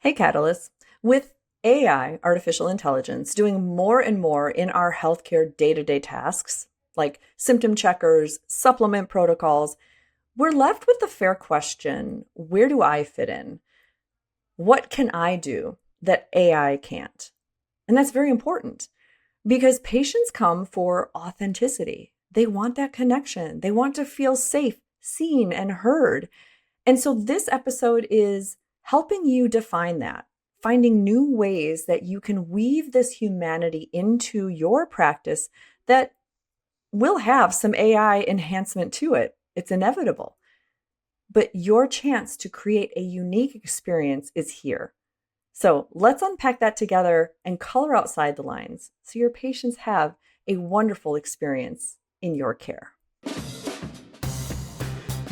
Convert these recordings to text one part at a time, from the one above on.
Hey, Catalyst. With AI, artificial intelligence, doing more and more in our healthcare day-to-day tasks, like symptom checkers, supplement protocols, we're left with the fair question, where do I fit in? What can I do that AI can't? And that's very important because patients come for authenticity. They want that connection. They want to feel safe, seen, and heard. And so this episode is helping you define that, finding new ways that you can weave this humanity into your practice that will have some AI enhancement to it. It's inevitable. But your chance to create a unique experience is here. So let's unpack that together and color outside the lines so your patients have a wonderful experience in your care.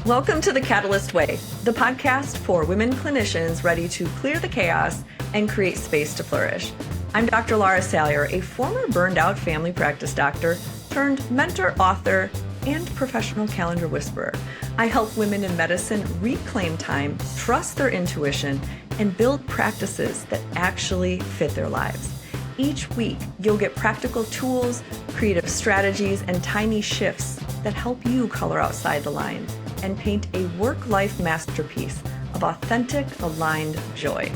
Welcome to The Catalyst Way, the podcast for women clinicians ready to clear the chaos and create space to flourish. I'm Dr. Lara Salyer, a former burned out family practice doctor turned mentor, author, and professional calendar whisperer. I help women in medicine reclaim time, trust their intuition, and build practices that actually fit their lives. Each week, you'll get practical tools, creative strategies, and tiny shifts that help you color outside the lines and paint a work-life masterpiece of authentic, aligned joy.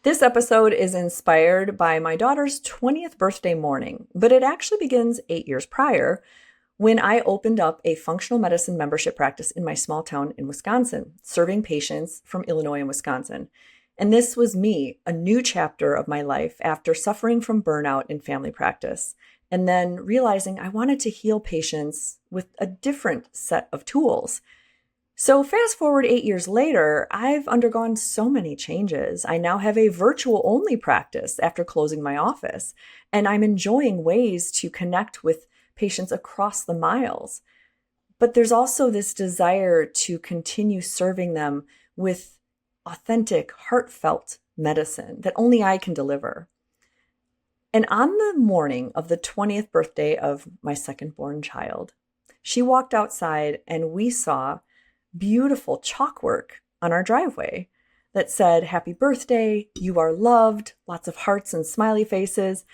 This episode is inspired by my daughter's 20th birthday morning, but it actually begins 8 years prior when I opened up a functional medicine membership practice in my small town in Wisconsin, serving patients from Illinois and Wisconsin. And this was me, a new chapter of my life after suffering from burnout in family practice, and then realizing I wanted to heal patients with a different set of tools. So fast forward 8 years later, I've undergone so many changes. I now have a virtual only practice after closing my office, and I'm enjoying ways to connect with patients across the miles. But there's also this desire to continue serving them with authentic, heartfelt medicine that only I can deliver. And on the morning of the 20th birthday of my second born child, she walked outside and we saw beautiful chalkwork on our driveway that said, "Happy birthday, you are loved," lots of hearts and smiley faces.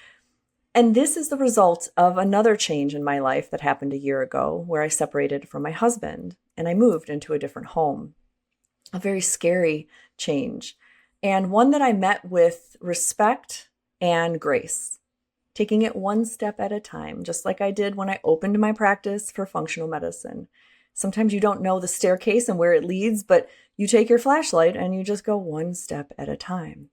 And this is the result of another change in my life that happened a year ago where I separated from my husband and I moved into a different home. A very scary change, and one that I met with respect and grace, taking it one step at a time, just like I did when I opened my practice for functional medicine. Sometimes you don't know the staircase and where it leads, but you take your flashlight and you just go one step at a time.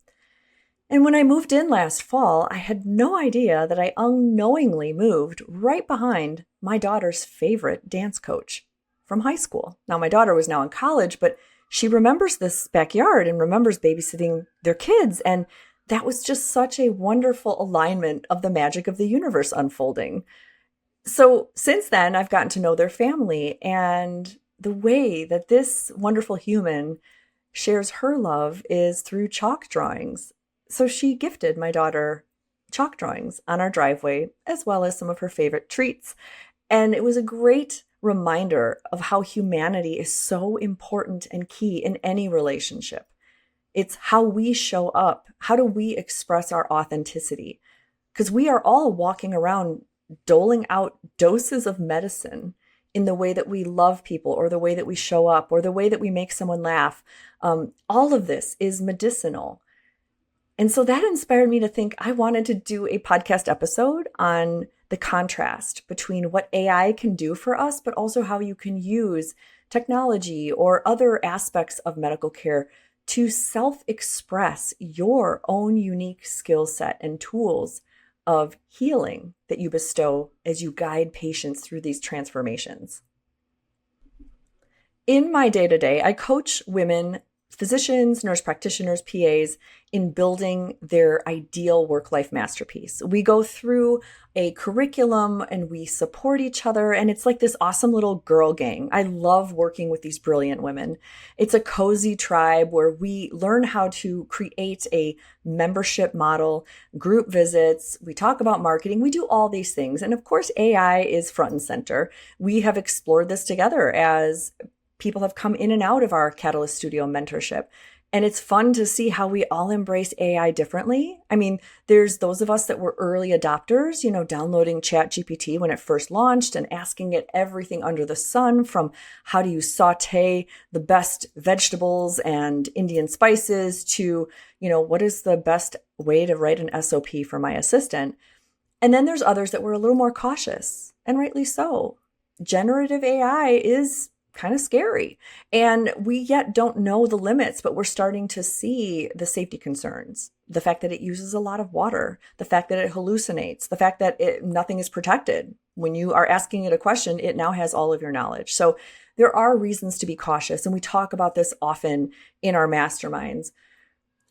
And when I moved in last fall, I had no idea that I unknowingly moved right behind my daughter's favorite dance coach from high school. Now, my daughter was now in college, but she remembers this backyard and remembers babysitting their kids. And that was just such a wonderful alignment of the magic of the universe unfolding. So since then, I've gotten to know their family and the way that this wonderful human shares her love is through chalk drawings. So she gifted my daughter chalk drawings on our driveway, as well as some of her favorite treats. And it was a great reminder of how humanity is so important and key in any relationship. It's how we show up. How do we express our authenticity? Because we are all walking around doling out doses of medicine in the way that we love people or the way that we show up or the way that we make someone laugh. All of this is medicinal. And so that inspired me to think I wanted to do a podcast episode on the contrast between what AI can do for us, but also how you can use technology or other aspects of medical care to self-express your own unique skill set and tools of healing that you bestow as you guide patients through these transformations. In my day-to-day, I coach women, physicians, nurse practitioners, PAs in building their ideal work-life masterpiece. We go through a curriculum and we support each other, and it's like this awesome little girl gang. I love working with these brilliant women. It's a cozy tribe where we learn how to create a membership model, group visits, we talk about marketing, we do all these things. And of course, AI is front and center. We have explored this together as People have come in and out of our Catalyst Studio mentorship. And it's fun to see how we all embrace AI differently. I mean, there's those of us that were early adopters, downloading ChatGPT when it first launched and asking it everything under the sun, from how do you saute the best vegetables and Indian spices to, what is the best way to write an SOP for my assistant. And then there's others that were a little more cautious, and rightly so. Generative AI is kind of scary. And we yet don't know the limits, but we're starting to see the safety concerns. The fact that it uses a lot of water, the fact that it hallucinates, the fact that nothing is protected. When you are asking it a question, it now has all of your knowledge. So there are reasons to be cautious. And we talk about this often in our masterminds.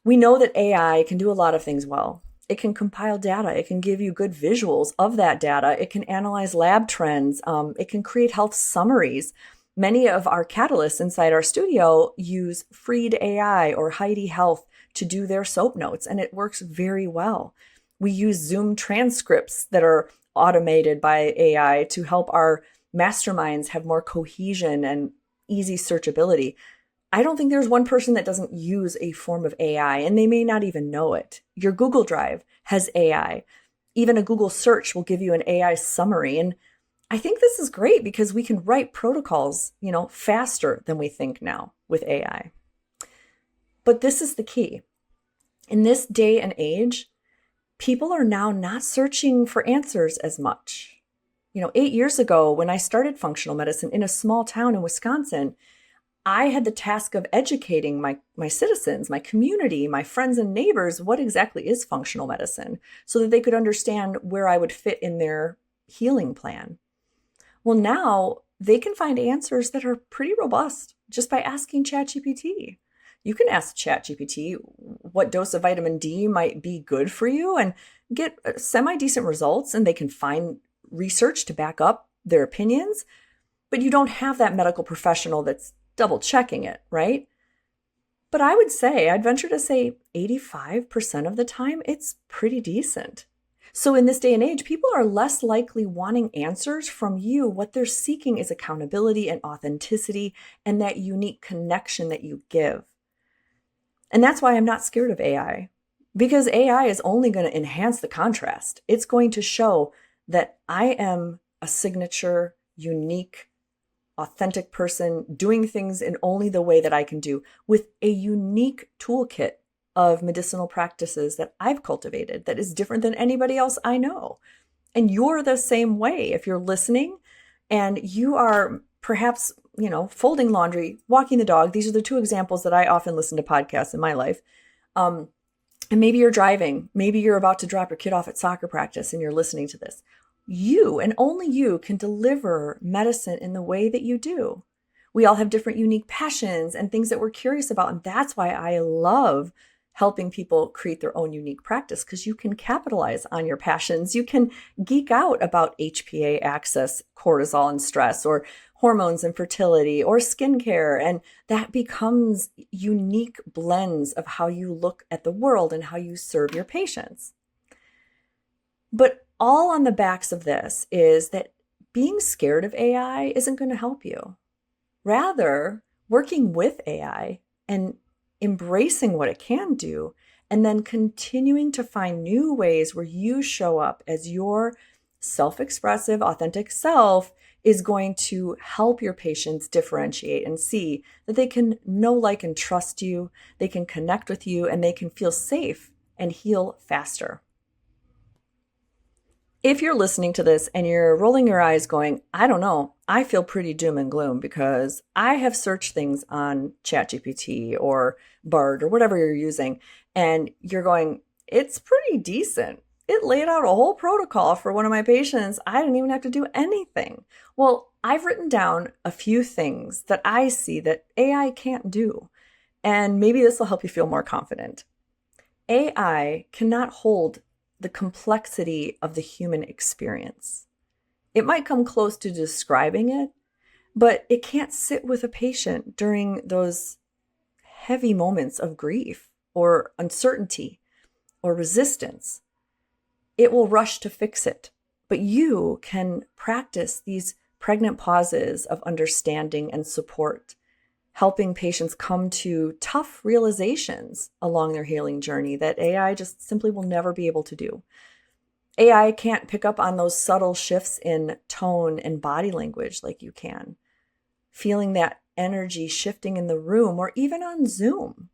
We know that AI can do a lot of things well. It can compile data. It can give you good visuals of that data. It can analyze lab trends. It can create health summaries. Many of our catalysts inside our studio use Freed AI or Heidi Health to do their SOAP notes, and it works very well. We use Zoom transcripts that are automated by AI to help our masterminds have more cohesion and easy searchability. I don't think there's one person that doesn't use a form of AI, and they may not even know it. Your Google Drive has AI. Even a Google search will give you an AI summary. And I think this is great because we can write protocols, faster than we think now with AI. But this is the key. In this day and age, people are now not searching for answers as much. 8 years ago, when I started functional medicine in a small town in Wisconsin, I had the task of educating my citizens, my community, my friends and neighbors, what exactly is functional medicine, so that they could understand where I would fit in their healing plan. Well, now they can find answers that are pretty robust just by asking ChatGPT. You can ask ChatGPT what dose of vitamin D might be good for you and get semi-decent results, and they can find research to back up their opinions. But you don't have that medical professional that's double checking it, right? But I'd venture to say 85% of the time, it's pretty decent. So in this day and age, people are less likely wanting answers from you. What they're seeking is accountability and authenticity and that unique connection that you give. And that's why I'm not scared of AI, because AI is only going to enhance the contrast. It's going to show that I am a signature, unique, authentic person doing things in only the way that I can do, with a unique toolkit of medicinal practices that I've cultivated that is different than anybody else I know. And you're the same way. If you're listening and you are perhaps, folding laundry, walking the dog, these are the two examples that I often listen to podcasts in my life. And maybe you're driving, maybe you're about to drop your kid off at soccer practice and you're listening to this. You and only you can deliver medicine in the way that you do. We all have different unique passions and things that we're curious about. And that's why I love helping people create their own unique practice, because you can capitalize on your passions. You can geek out about HPA axis, cortisol and stress, or hormones and fertility, or skincare. And that becomes unique blends of how you look at the world and how you serve your patients. But all on the backs of this is that being scared of AI isn't going to help you. Rather, working with AI and embracing what it can do, and then continuing to find new ways where you show up as your self-expressive, authentic self is going to help your patients differentiate and see that they can know, like, and trust you, they can connect with you, and they can feel safe and heal faster. If you're listening to this and you're rolling your eyes going, I don't know, I feel pretty doom and gloom because I have searched things on ChatGPT or Bard or whatever you're using, and you're going, it's pretty decent. It laid out a whole protocol for one of my patients. I didn't even have to do anything. Well, I've written down a few things that I see that AI can't do, and maybe this will help you feel more confident. AI cannot hold the complexity of the human experience. It might come close to describing it, but it can't sit with a patient during those heavy moments of grief or uncertainty or resistance. It will rush to fix it, but you can practice these pregnant pauses of understanding and support helping patients come to tough realizations along their healing journey that AI just simply will never be able to do. AI can't pick up on those subtle shifts in tone and body language like you can. Feeling that energy shifting in the room or even on Zoom.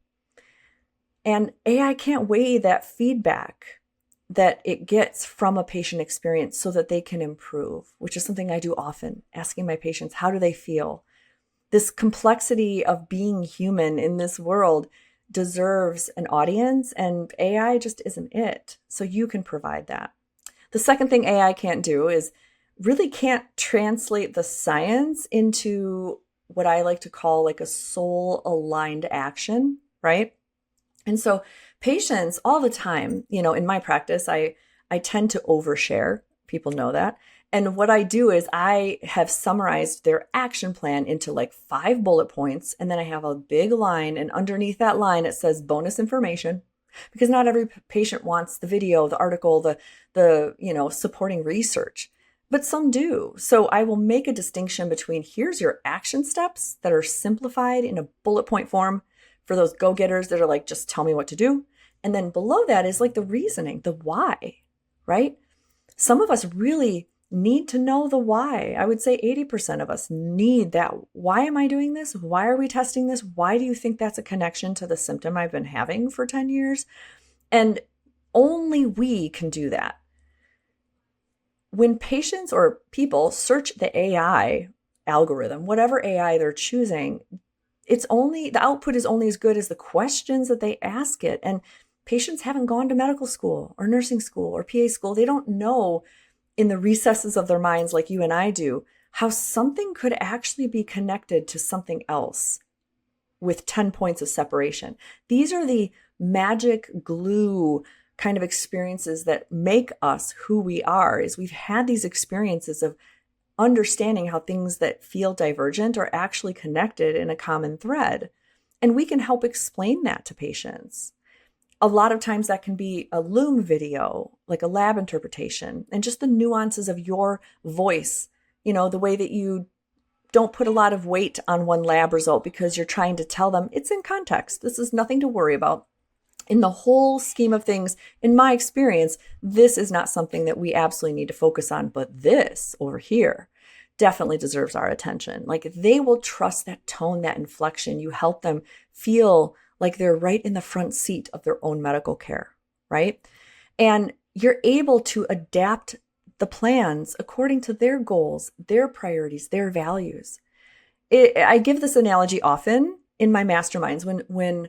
And AI can't weigh that feedback that it gets from a patient experience so that they can improve, which is something I do often, asking my patients, how do they feel? This complexity of being human in this world deserves an audience, and AI just isn't it. So you can provide that. The second thing AI can't do is really can't translate the science into what I like to call like a soul-aligned action, right? And so patients all the time, in my practice, I tend to overshare. People know that. And what I do is I have summarized their action plan into like 5 bullet points. And then I have a big line. And underneath that line, it says bonus information, because not every patient wants the video, the article, the supporting research, but some do. So I will make a distinction between here's your action steps that are simplified in a bullet point form for those go-getters that are like, just tell me what to do. And then below that is like the reasoning, the why, right? Some of us really need to know the why. I would say 80% of us need that. Why am I doing this? Why are we testing this? Why do you think that's a connection to the symptom I've been having for 10 years? And only we can do that. When patients or people search the AI algorithm, whatever AI they're choosing, the output is only as good as the questions that they ask it. And patients haven't gone to medical school or nursing school or PA school. They don't know in the recesses of their minds like you and I do, how something could actually be connected to something else with 10 points of separation. These are the magic glue kind of experiences that make us who we are, is we've had these experiences of understanding how things that feel divergent are actually connected in a common thread. And we can help explain that to patients. A lot of times that can be a Loom video, like a lab interpretation, and just the nuances of your voice, the way that you don't put a lot of weight on one lab result because you're trying to tell them it's in context. This is nothing to worry about. In the whole scheme of things, in my experience, this is not something that we absolutely need to focus on, but this over here definitely deserves our attention. Like they will trust that tone, that inflection. You help them feel like they're right in the front seat of their own medical care, right? And you're able to adapt the plans according to their goals, their priorities, their values. I give this analogy often in my masterminds when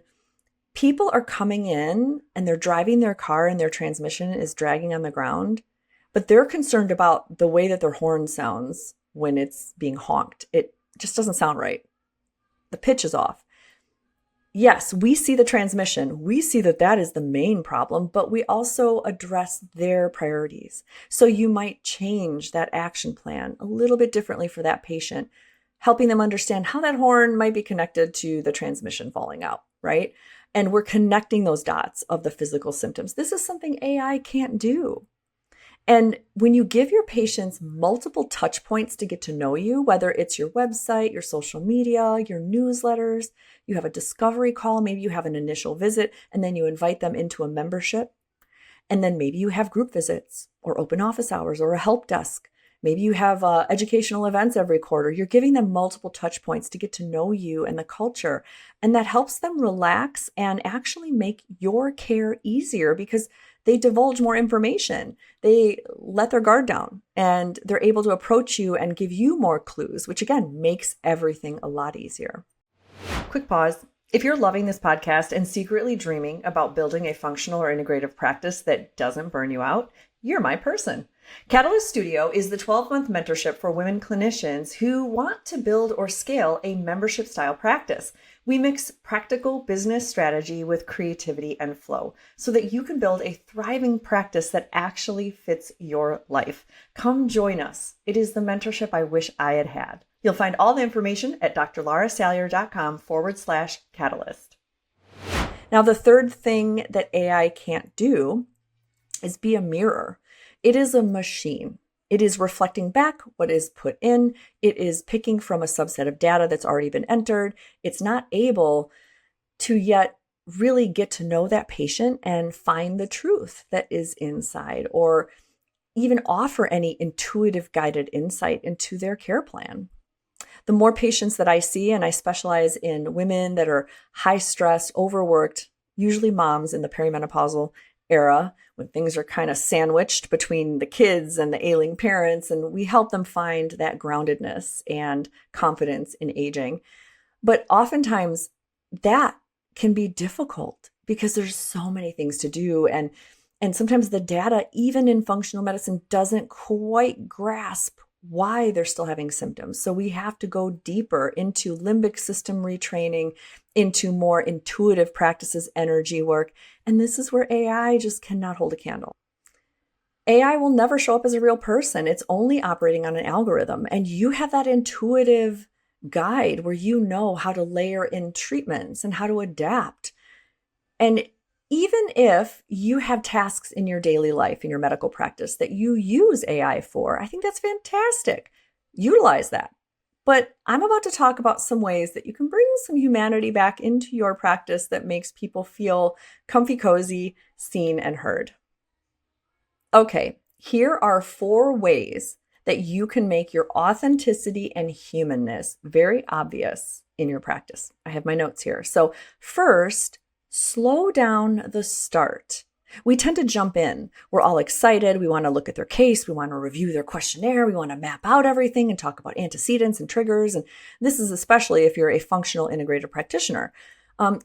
people are coming in and they're driving their car and their transmission is dragging on the ground, but they're concerned about the way that their horn sounds when it's being honked. It just doesn't sound right. The pitch is off. Yes, we see the transmission. We see that that is the main problem, but we also address their priorities. So you might change that action plan a little bit differently for that patient, helping them understand how that horn might be connected to the transmission falling out, right? And we're connecting those dots of the physical symptoms. This is something AI can't do. And when you give your patients multiple touch points to get to know you, whether it's your website, your social media, your newsletters, you have a discovery call, maybe you have an initial visit, and then you invite them into a membership. And then maybe you have group visits or open office hours or a help desk. Maybe you have educational events every quarter. You're giving them multiple touch points to get to know you and the culture. And that helps them relax and actually make your care easier because they divulge more information. They let their guard down and they're able to approach you and give you more clues, which again makes everything a lot easier. Quick pause. If you're loving this podcast and secretly dreaming about building a functional or integrative practice that doesn't burn you out, you're my person. Catalyst Studio is the 12-month mentorship for women clinicians who want to build or scale a membership-style practice. We mix practical business strategy with creativity and flow so that you can build a thriving practice that actually fits your life. Come join us. It is the mentorship I wish I had had. You'll find all the information at drlarasalyer.com/catalyst. Now, the third thing that AI can't do is be a mirror. It is a machine. It is reflecting back what is put in. It is picking from a subset of data that's already been entered. It's not able to yet really get to know that patient and find the truth that is inside, or even offer any intuitive guided insight into their care plan. The more patients that I see, and I specialize in women that are high stress, overworked, usually moms in the perimenopausal era, when things are kind of sandwiched between the kids and the ailing parents, and we help them find that groundedness and confidence in aging. But oftentimes that can be difficult because there's so many things to do, and sometimes the data, even in functional medicine, doesn't quite grasp why they're still having symptoms. So we have to go deeper into limbic system retraining, into more intuitive practices, energy work. And this is where AI just cannot hold a candle. AI will never show up as a real person. It's only operating on an algorithm. And you have that intuitive guide where you know how to layer in treatments and how to adapt. And even if you have tasks in your daily life, in your medical practice that you use AI for, I think that's fantastic. Utilize that. But I'm about to talk about some ways that you can bring some humanity back into your practice that makes people feel comfy, cozy, seen, and heard. Okay, here are 4 ways that you can make your authenticity and humanness very obvious in your practice. I have my notes here. So first, slow down the start. We tend to jump in. We're all excited. We want to look at their case. We want to review their questionnaire. We want to map out everything and talk about antecedents and triggers. And this is especially if you're a functional integrated practitioner.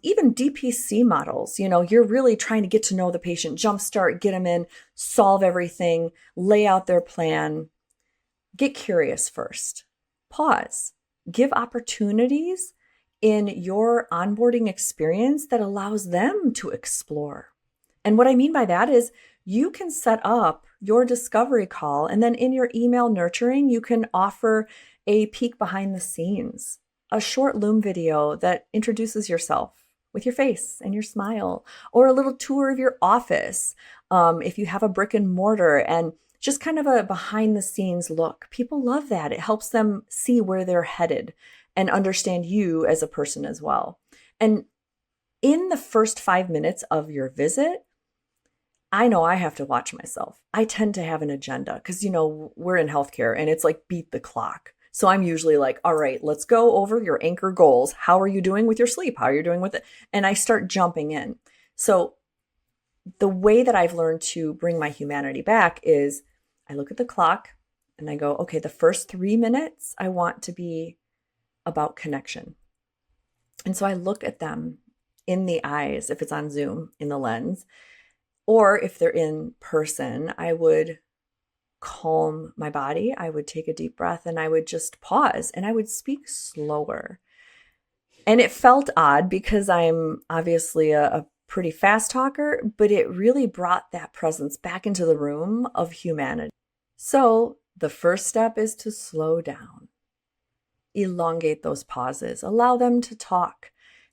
Even DPC models, you're really trying to get to know the patient, jumpstart, get them in, solve everything, lay out their plan. Get curious first. Pause. Give opportunities in your onboarding experience that allows them to explore. And what I mean by that is you can set up your discovery call, and then in your email nurturing, you can offer a peek behind the scenes, a short Loom video that introduces yourself with your face and your smile, or a little tour of your office. If you have a brick and mortar, and just kind of a behind the scenes look. People love that. It helps them see where they're headed and understand you as a person as well. And in the first 5 minutes of your visit, I know I have to watch myself. I tend to have an agenda because, we're in healthcare and it's like beat the clock. So I'm usually like, all right, let's go over your anchor goals. How are you doing with your sleep? How are you doing with it? And I start jumping in. So the way that I've learned to bring my humanity back is I look at the clock and I go, okay, the first 3 minutes I want to be about connection. And so I look at them in the eyes, if it's on Zoom, in the lens, or if they're in person, I would calm my body. I would take a deep breath and I would just pause and I would speak slower. And it felt odd because I'm obviously a pretty fast talker, but it really brought that presence back into the room of humanity. So the first step is to slow down. Elongate those pauses, allow them to talk,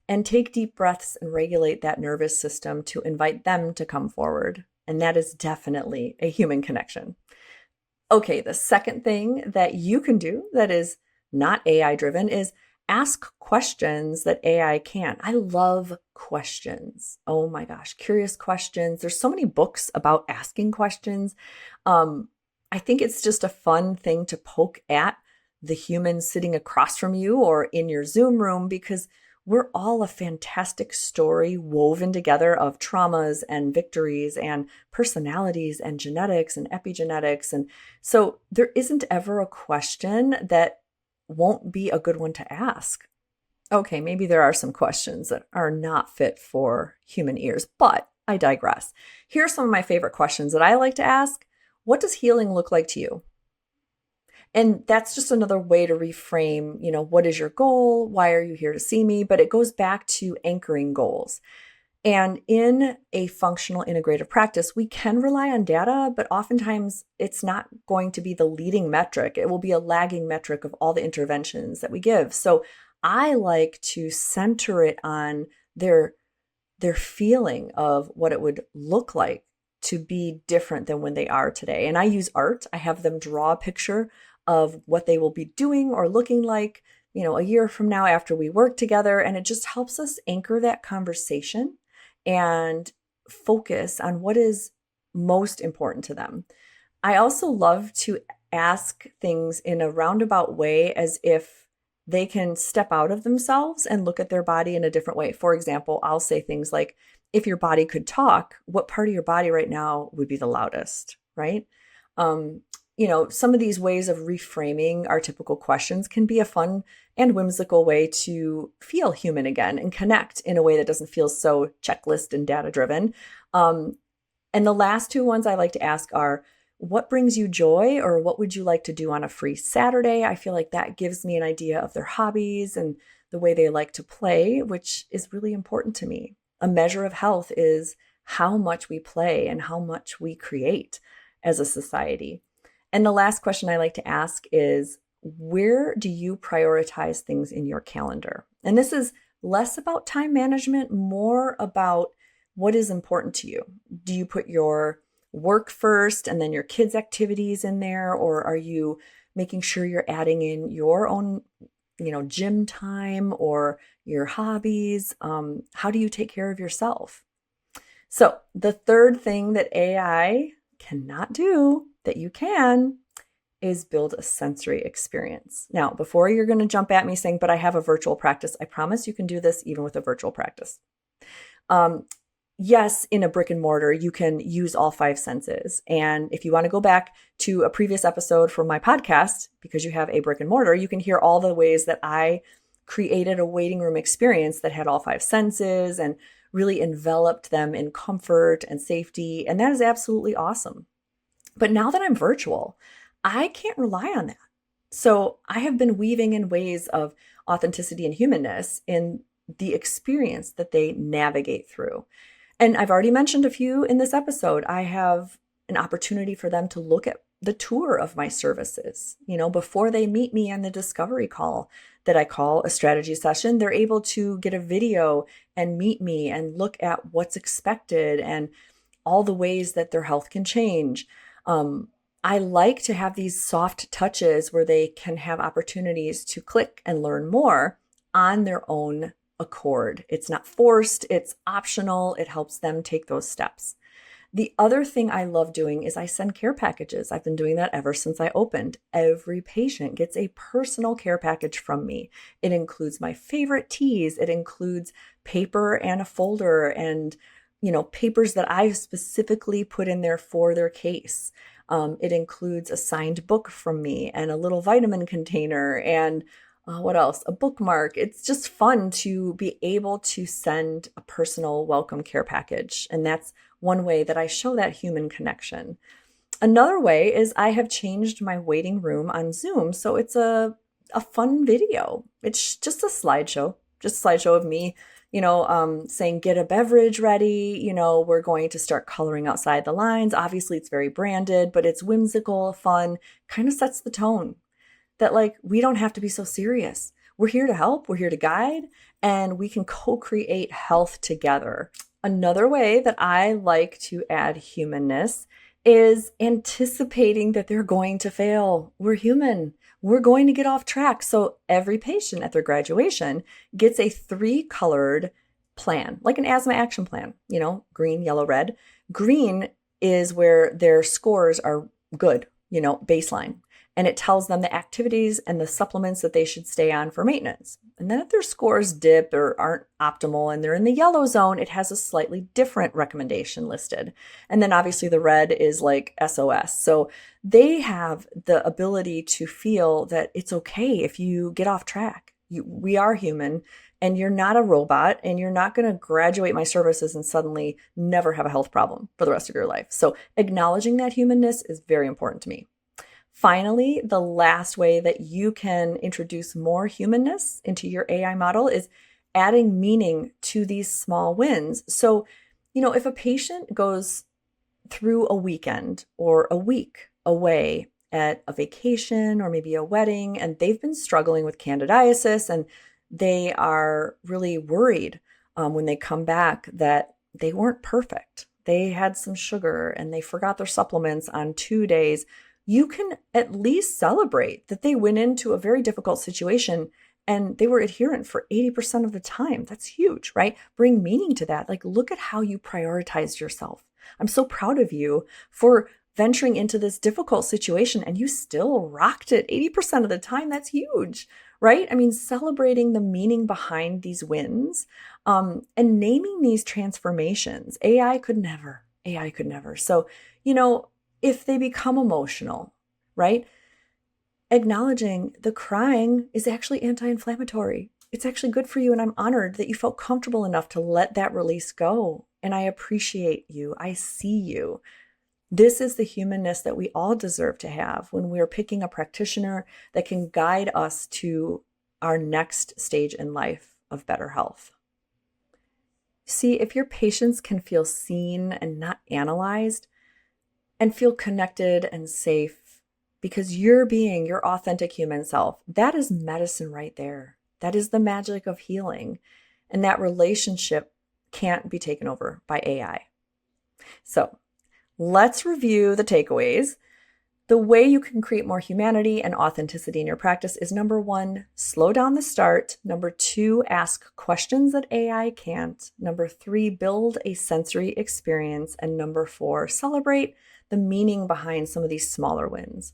and take deep breaths and regulate that nervous system to invite them to come forward. And that is definitely a human connection. Okay, the second thing that you can do that is not AI driven is ask questions that AI can't. I love questions. Oh my gosh, curious questions. There's so many books about asking questions. I think it's just a fun thing to poke at the human sitting across from you or in your Zoom room, because we're all a fantastic story woven together of traumas and victories and personalities and genetics and epigenetics. And so there isn't ever a question that won't be a good one to ask. Okay, maybe there are some questions that are not fit for human ears, but I digress. Here are some of my favorite questions that I like to ask. What does healing look like to you? And that's just another way to reframe, what is your goal? Why are you here to see me? But it goes back to anchoring goals. And in a functional integrative practice, we can rely on data, but oftentimes it's not going to be the leading metric. It will be a lagging metric of all the interventions that we give. So I like to center it on their feeling of what it would look like to be different than when they are today. And I use art. I have them draw a picture of what they will be doing or looking like, a year from now after we work together. And it just helps us anchor that conversation and focus on what is most important to them. I also love to ask things in a roundabout way as if they can step out of themselves and look at their body in a different way. For example, I'll say things like, if your body could talk, what part of your body right now would be the loudest, right? Some of these ways of reframing our typical questions can be a fun and whimsical way to feel human again and connect in a way that doesn't feel so checklist and data driven. And the last two ones I like to ask are, what brings you joy, or what would you like to do on a free Saturday? I feel like that gives me an idea of their hobbies and the way they like to play, which is really important to me. A measure of health is how much we play and how much we create as a society. And the last question I like to ask is, where do you prioritize things in your calendar? And this is less about time management, more about what is important to you. Do you put your work first and then your kids' activities in there? Or are you making sure you're adding in your own, gym time or your hobbies? How do you take care of yourself? So the third thing that AI cannot do that you can is build a sensory experience. Now, before you're going to jump at me saying, but I have a virtual practice, I promise you can do this even with a virtual practice. Yes, in a brick and mortar, you can use all five senses. And if you want to go back to a previous episode from my podcast, because you have a brick and mortar, you can hear all the ways that I created a waiting room experience that had all five senses and really enveloped them in comfort and safety. And that is absolutely awesome. But now that I'm virtual, I can't rely on that. So I have been weaving in ways of authenticity and humanness in the experience that they navigate through. And I've already mentioned a few in this episode. I have an opportunity for them to look at the tour of my services. Before they meet me on the discovery call that I call a strategy session, they're able to get a video and meet me and look at what's expected and all the ways that their health can change. I like to have these soft touches where they can have opportunities to click and learn more on their own accord. It's not forced, it's optional. It helps them take those steps. The other thing I love doing is I send care packages. I've been doing that ever since I opened. Every patient gets a personal care package from me. It includes my favorite teas. It includes paper and a folder and, papers that I specifically put in there for their case. It includes a signed book from me and a little vitamin container and what else? A bookmark. It's just fun to be able to send a personal welcome care package. And that's one way that I show that human connection. Another way is I have changed my waiting room on Zoom. So it's a fun video. It's just a slideshow of me, saying, get a beverage ready. We're going to start coloring outside the lines. Obviously it's very branded, but it's whimsical, fun, kind of sets the tone that we don't have to be so serious. We're here to help. We're here to guide, and we can co-create health together. Another way that I like to add humanness is anticipating that they're going to fail. We're human. We're going to get off track. So every patient at their graduation gets a 3-colored plan, like an asthma action plan, green, yellow, red. Green is where their scores are good, baseline. And it tells them the activities and the supplements that they should stay on for maintenance. And then if their scores dip or aren't optimal and they're in the yellow zone, it has a slightly different recommendation listed. And then obviously the red is like SOS. So they have the ability to feel that it's okay if you get off track. We are human, and you're not a robot, and you're not going to graduate my services and suddenly never have a health problem for the rest of your life. So acknowledging that humanness is very important to me. Finally, the last way that you can introduce more humanness into your AI model is adding meaning to these small wins. So, if a patient goes through a weekend or a week away at a vacation or maybe a wedding, and they've been struggling with candidiasis and they are really worried when they come back that they weren't perfect. they had some sugar and they forgot their supplements on 2 days, you can at least celebrate that they went into a very difficult situation and they were adherent for 80% of the time. That's huge, right? Bring meaning to that. Like, look at how you prioritized yourself. I'm so proud of you for venturing into this difficult situation and you still rocked it 80% of the time. That's huge, right? I mean, celebrating the meaning behind these wins, and naming these transformations. AI could never. So, if they become emotional, right? Acknowledging the crying is actually anti-inflammatory. It's actually good for you. And I'm honored that you felt comfortable enough to let that release go. And I appreciate you. I see you. This is the humanness that we all deserve to have when we're picking a practitioner that can guide us to our next stage in life of better health. See, if your patients can feel seen and not analyzed and feel connected and safe, because you're being your authentic human self, that is medicine right there. That is the magic of healing. And that relationship can't be taken over by AI. So let's review the takeaways. The way you can create more humanity and authenticity in your practice is 1, slow down the start. 2, ask questions that AI can't. 3, build a sensory experience. And 4, celebrate the meaning behind some of these smaller wins.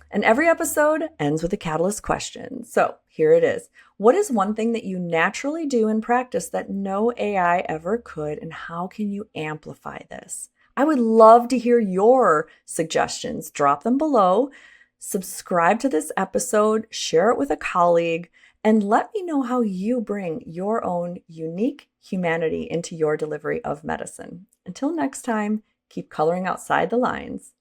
And every episode ends with a catalyst question. So here it is. What is one thing that you naturally do in practice that no AI ever could? And how can you amplify this? I would love to hear your suggestions. Drop them below. Subscribe to this episode, share it with a colleague, and let me know how you bring your own unique humanity into your delivery of medicine. Until next time, keep coloring outside the lines.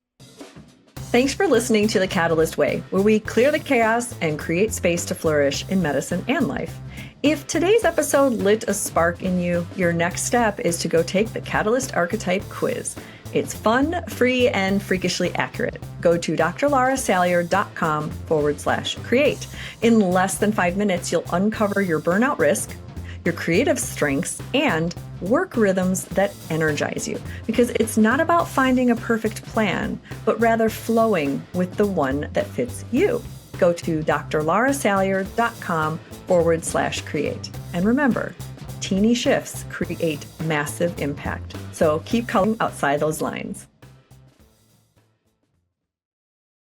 Thanks for listening to The Catalyst Way, where we clear the chaos and create space to flourish in medicine and life. If today's episode lit a spark in you, your next step is to go take the Catalyst Archetype quiz. It's fun, free, and freakishly accurate. Go to drlarasalyer.com/create. In less than 5 minutes, you'll uncover your burnout risk, your creative strengths, and work rhythms that energize you. Because it's not about finding a perfect plan, but rather flowing with the one that fits you. Go to drlarasalyer.com/create. And remember, teeny shifts create massive impact. So keep coloring outside those lines.